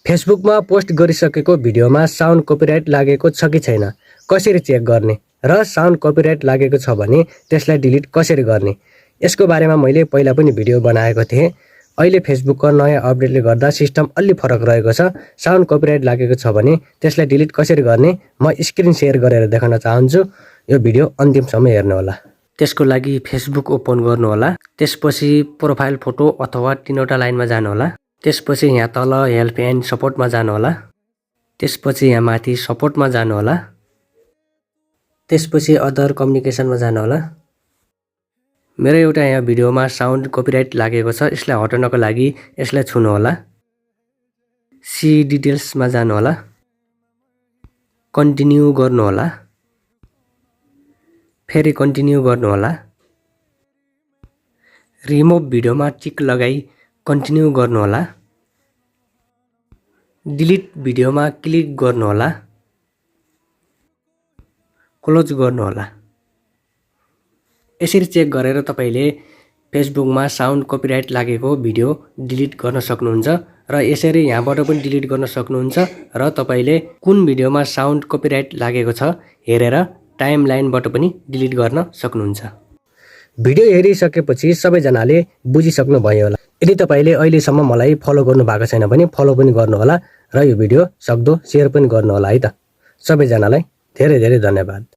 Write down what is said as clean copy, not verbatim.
फेसबुकमा पोस्ट गरिसकेको भिडियोमा साउन्ड कपिराइट लागेको छ कि छैन कसरी चेक गर्ने र साउन्ड कपिराइट लागेको छ भने त्यसलाई डिलिट कसरी गर्ने यसको बारेमा मैले पहिला पनि भिडियो बनाएको थिएँ। अहिले फेसबुकको नयाँ अपडेटले गर्दा सिस्टम अलि फरक रहेको छ। साउन्ड कपिराइट लागेको छ भने त्यसलाई डिलिट कसरी गर्ने म स्क्रिन शेयर गरेर देखाउन चाहन्छु। यो भिडियो अन्तिमसम्म हेर्नु होला। त्यसको लागि फेसबुक ओपन गर्नु होला। त्यसपछि प्रोफाइल फोटो अथवा तीनवटा लाइनमा जानु होला। त्यसपछि यहाँ तल हेल्प एन्ड सपोर्टमा जानु होला। त्यसपछि यहाँ माथि सपोर्टमा जानु होला। त्यसपछि अदर कम्युनिकेसनमा जानु होला। मेरो एउटा यहाँ भिडियोमा साउन्ड कपिराइट लागेको छ। यसलाई हटाउनको लागि यसलाई छुनु होला। सी डिटेल्समा जानु होला। कन्टिन्यू गर्नु होला। फेरि कन्टिन्यू गर्नु होला। रिमुभ भिडियोमा टिक लगाई कन्टिन्यू गर्नु होला। डिलिट भिडियोमा क्लिक गर्नु होला। क्लोज गर्नु होला। यसरी चेक गरेर तपाईले फेसबुकमा साउन्ड कपिराइट लागेको भिडियो डिलिट गर्न सक्नुहुन्छ र यसरी यहाँबाट पनि डिलिट गर्न सक्नुहुन्छ र तपाईले कुन भिडियोमा साउन्ड कपिराइट लागेको छ हेरेर टाइमलाइनबाट पनि डिलिट गर्न सक्नुहुन्छ। भिडियो हेरिसकेपछि सबैजनाले बुझिसक्नु भयो होला। यदि तपाईले अहिलेसम्म मलाई फलो गर्नु भएको छैन भने फलो पनि गर्नु होला र यो भिडियो सक्दो शेयर पनि गर्नु होला है त। सबैजनालाई धेरै धेरै धन्यवाद।